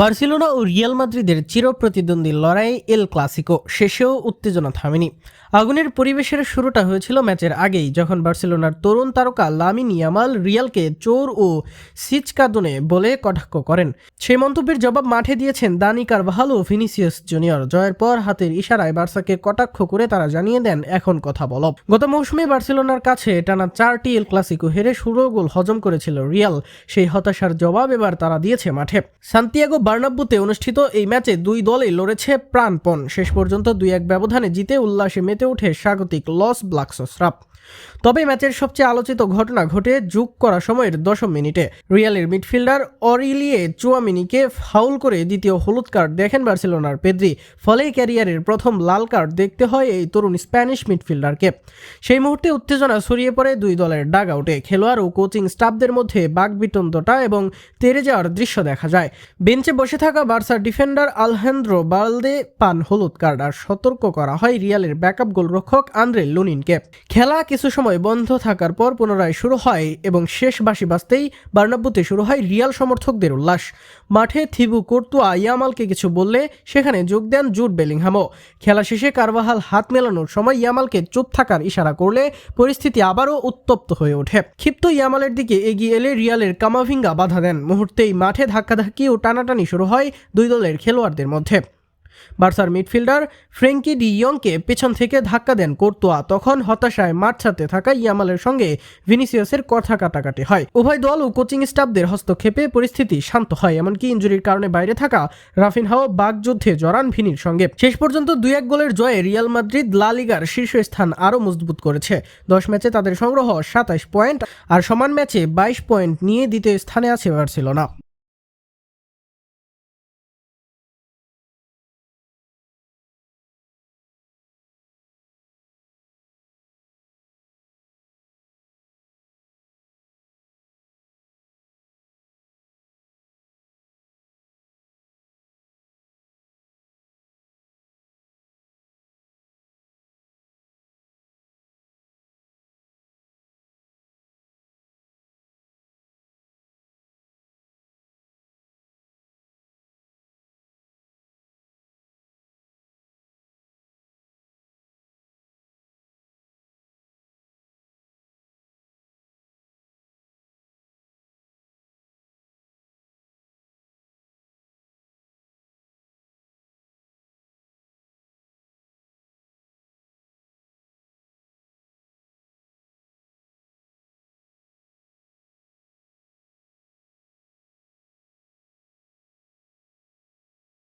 Barcelona ও Real মাদ্রিদের চিরপ্রতিদ্বন্দ্বী লড়াই El Clasico শেষেও উত্তেজনা থামেনি। আগুনের পরিবেশের শুরুটা হয়েছিল ম্যাচের আগেই, যখন বার্সেলোনার তরুণ তারকা লামিন ইয়ামাল রিয়ালকে চোর ও সিচকাদোনে বলে কটাক্ষ করেন। সেই মন্তব্যের জবাব মাঠে দিয়েছেন দানি কারভাহাল ও ভিনিসিয়াস জুনিয়র। জয়ের পর হাতের ইশারায় বার্সাকে কটাক্ষ করে তারা জানিয়ে দেন, এখন কথা বলো। গত মৌসুমে বার্সেলোনার কাছে টানা 4টি এল ক্লাসিকো হেরে 16 গোল হজম করেছিল রিয়াল। সেই হতাশার জবাব এবার তারা দিয়েছে মাঠে। সান্তিয়াগো বার্নাব্যুতে অনুষ্ঠিত এই ম্যাচে দুই দলই লড়েছে প্রাণপণ। শেষ পর্যন্ত 2-1 ব্যবধানে জিতে উল্লাসে মেতে ওঠে স্বাগতিক লস ব্লাঙ্কসরা। তবে ম্যাচের সবচেয়ে আলোচিত ঘটনা ঘটে যোগ করা সময়ের 10 মিনিটে। রিয়ালের মিডফিল্ডার অরিলিয়ে চুয়ামিনিকে ফাউল করে দ্বিতীয় হলুদ কার্ড দেখেন বার্সেলোনার পেদ্রি। ফলে ক্যারিয়ারের প্রথম লাল কার্ড দেখতে হয় এই তরুণ স্প্যানিশ মিডফিল্ডারকে। সেই মুহূর্তে উত্তেজনা ছড়িয়ে পড়ে দুই দলের ডাগ আউটে। খেলোয়াড় ও কোচিং স্টাফদের মধ্যে বাকবিতণ্ডতা এবং তেড়ে যাওয়ার দৃশ্য দেখা যায়। বেঞ্চে বসে থাকা বার্সার ডিফেন্ডার আলহেন্দ্রো বালদে পান হলুদ কার্ড, আর সতর্ক করা হয় রিয়ালের ব্যাকআপ গোলরক্ষক আন্দ্রে লুনিনকে। খেলা কিছু সময় বন্ধ থাকার পর পুনরায় শুরু হয় এবং শেষ বাঁশি বাজতেই বার্নাব্যুতে শুরু হয় রিয়াল সমর্থকদের উল্লাস। মাঠে থিবু কোর্তুয়া ইয়ামালকে কিছু বললে সেখানে যোগ দেন জুড বেলিংহামও। খেলা শেষে কারভাহাল হাত মেলানোর সময় ইয়ামালকে চুপ থাকার ইশারা করলে পরিস্থিতি আবারও উত্তপ্ত হয়ে ওঠে। ক্ষিপ্ত ইয়ামালের দিকে এগিয়ে এলে রিয়ালের কামাভিঙ্গা বাধা দেন। মুহূর্তেই মাঠে ধাক্কাধাক্কি ও টানাটানি শুরু হয় দুই দলের খেলোয়াড়দের মধ্যে। বার্সার মিডফিল্ডার ফ্রেঙ্কি ডি ইয়ংকে পেছন থেকে ধাক্কা দেন কোর্তুয়া। তখন হতাশায় মাঠ ছাড়তে থাকা ইয়ামালের সঙ্গে ভিনিসিয়াসের কথা কাটাকাটি হয়। উভয় দল ও কোচিং স্টাফদের হস্তক্ষেপে পরিস্থিতি শান্ত হয়। এমনকি ইনজুরির কারণে বাইরে থাকা রাফিনহাও বাগযুদ্ধে জড়ান ভিনির সঙ্গে। শেষ পর্যন্ত 2-1 গোলের জয়ে রিয়াল মাদ্রিদ লা লিগার শীর্ষস্থান আরও মজবুত করেছে। 10 ম্যাচে তাদের সংগ্রহ 27 পয়েন্ট, আর সমান ম্যাচে 22 পয়েন্ট নিয়ে দ্বিতীয় স্থানে আছে বার্সেলোনা।